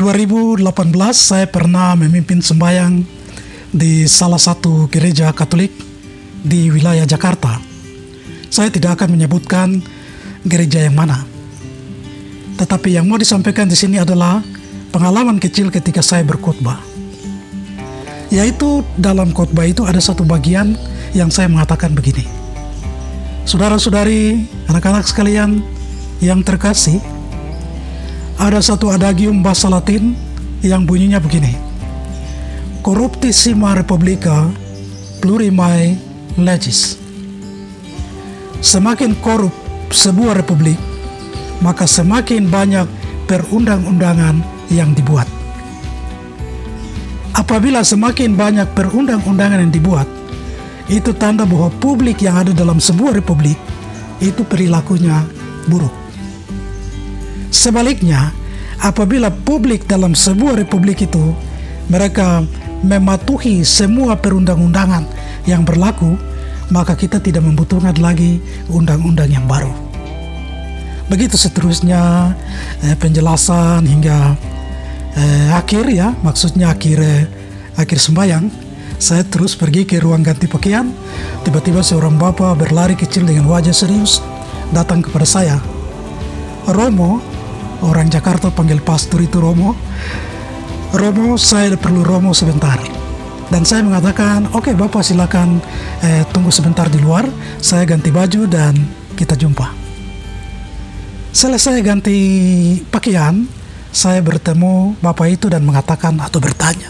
2018 saya pernah memimpin sembahyang di salah satu gereja Katolik di wilayah Jakarta. Saya tidak akan menyebutkan gereja yang mana. Tetapi yang mau disampaikan di sini adalah pengalaman kecil ketika saya berkhotbah. Yaitu dalam khotbah itu ada satu bagian yang saya mengatakan begini. Saudara-saudari, anak-anak sekalian yang terkasih, ada satu adagium bahasa Latin yang bunyinya begini. Corruptissima Republica plurimae legis. Semakin korup sebuah republik, maka semakin banyak perundang-undangan yang dibuat. Apabila semakin banyak perundang-undangan yang dibuat, itu tanda bahwa publik yang ada dalam sebuah republik itu perilakunya buruk. Sebaliknya, apabila publik dalam sebuah republik itu mereka mematuhi semua perundang-undangan yang berlaku, maka kita tidak membutuhkan lagi undang-undang yang baru. Begitu seterusnya penjelasan hingga akhir ya, maksudnya akhir sembahyang. Saya terus pergi ke ruang ganti pakaian. Tiba-tiba seorang bapak berlari kecil dengan wajah serius datang kepada saya. Romo, orang Jakarta panggil pastor itu Romo. Romo, saya perlu Romo sebentar. Dan saya mengatakan, oke Bapak silakan tunggu sebentar di luar. Saya ganti baju dan kita jumpa. Selesai ganti pakaian, saya bertemu Bapak itu dan mengatakan atau bertanya,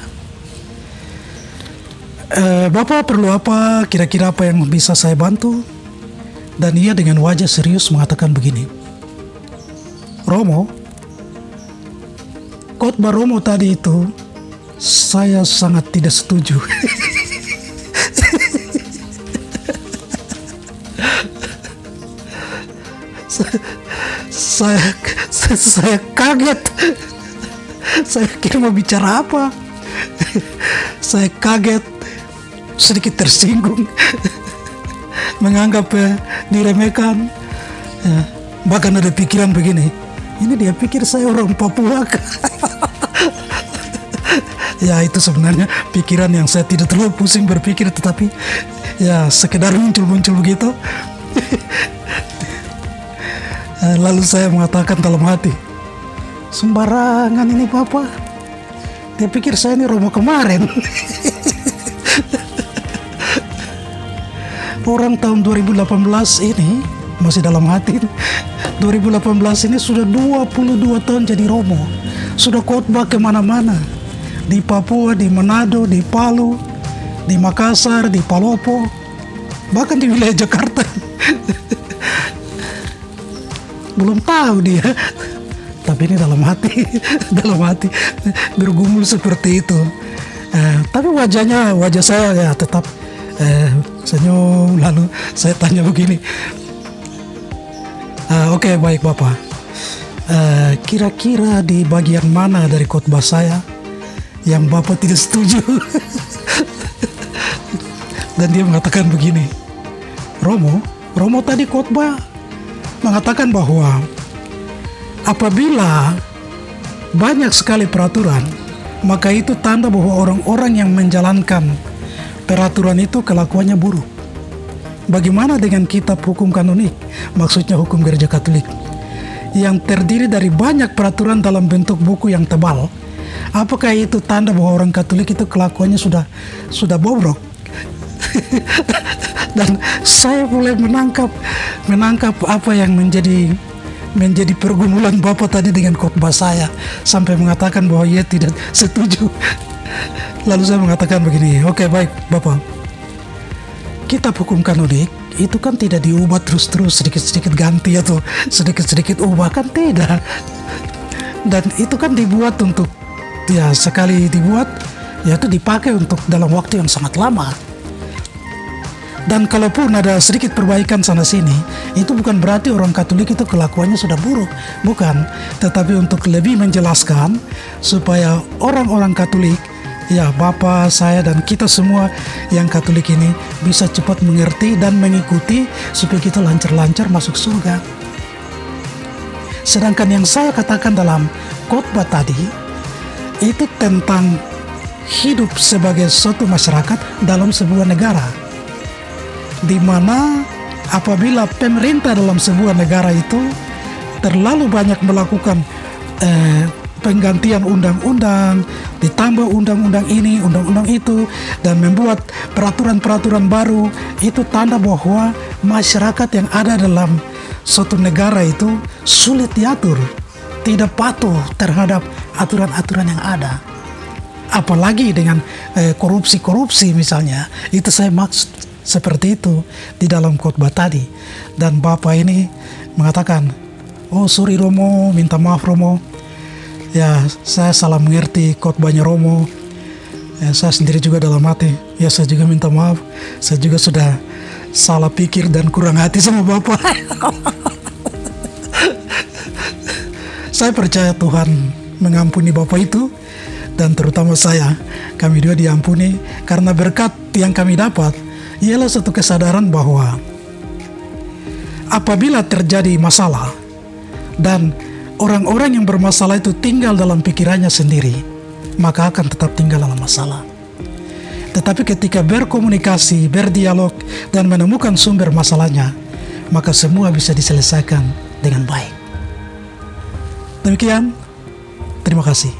Bapak perlu apa? Kira-kira apa yang bisa saya bantu? Dan ia dengan wajah serius mengatakan begini, Romo, khotbah Romo tadi itu saya sangat tidak setuju. Saya kaget. Saya kira mau bicara apa. Saya kaget, sedikit tersinggung, menganggap diremehkan. Bahkan ada pikiran begini, ini dia pikir saya orang Papua. Ya itu sebenarnya pikiran yang saya tidak terlalu pusing berpikir, tetapi ya sekedar muncul begitu. Lalu saya mengatakan dalam hati, sembarangan ini Bapak. Dia pikir saya ini Romo kemarin. Orang tahun 2018 ini masih dalam hati. 2018 ini sudah 22 tahun jadi Romo. Sudah khotbah kemana-mana. Di Papua, di Manado, di Palu, di Makassar, di Palopo, bahkan di wilayah Jakarta. Belum tahu dia. Tapi ini dalam hati bergumul seperti itu. Tapi wajah saya ya tetap senyum. Lalu saya tanya begini, oke, baik Bapak, kira-kira di bagian mana dari khotbah saya yang Bapak tidak setuju? Dan dia mengatakan begini, Romo tadi khotbah mengatakan bahwa apabila banyak sekali peraturan, maka itu tanda bahwa orang-orang yang menjalankan peraturan itu kelakuannya buruk. Bagaimana dengan kitab hukum kanonik, maksudnya hukum gereja Katolik, yang terdiri dari banyak peraturan dalam bentuk buku yang tebal? Apakah itu tanda bahwa orang Katolik itu kelakuannya sudah bobrok? Dan saya mulai menangkap apa yang menjadi pergumulan Bapak tadi dengan khotbah saya, sampai mengatakan bahwa ia tidak setuju. Lalu saya mengatakan begini, oke baik Bapak, kitab hukum kanonik itu kan tidak diubah terus-terus, sedikit-sedikit ganti atau sedikit-sedikit ubah, kan tidak. Dan itu kan dibuat untuk, ya sekali dibuat, ya itu dipakai untuk dalam waktu yang sangat lama. Dan kalaupun ada sedikit perbaikan sana-sini, itu bukan berarti orang Katolik itu kelakuannya sudah buruk. Bukan. Tetapi untuk lebih menjelaskan, supaya orang-orang Katolik, ya Bapak, saya, dan kita semua yang Katolik ini bisa cepat mengerti dan mengikuti, supaya kita lancar-lancar masuk surga. Sedangkan yang saya katakan dalam khotbah tadi, itu tentang hidup sebagai suatu masyarakat dalam sebuah negara, di mana apabila pemerintah dalam sebuah negara itu terlalu banyak melakukan penggantian undang-undang, ditambah undang-undang ini, undang-undang itu, dan membuat peraturan-peraturan baru, itu tanda bahwa masyarakat yang ada dalam suatu negara itu sulit diatur, tidak patuh terhadap aturan-aturan yang ada. Apalagi dengan korupsi-korupsi misalnya, itu saya maksud seperti itu di dalam khotbah tadi. Dan Bapak ini mengatakan, oh sorry Romo, minta maaf Romo, ya saya salah mengerti khotbahnya Romo, ya, saya sendiri juga dalam hati, ya saya juga minta maaf, saya juga sudah salah pikir dan kurang hati sama Bapak. Saya percaya Tuhan mengampuni Bapak itu, dan terutama saya, kami dua diampuni karena berkat yang kami dapat ialah satu kesadaran bahwa apabila terjadi masalah dan orang-orang yang bermasalah itu tinggal dalam pikirannya sendiri, maka akan tetap tinggal dalam masalah. Tetapi ketika berkomunikasi, berdialog, dan menemukan sumber masalahnya, maka semua bisa diselesaikan dengan baik. Demikian, terima kasih.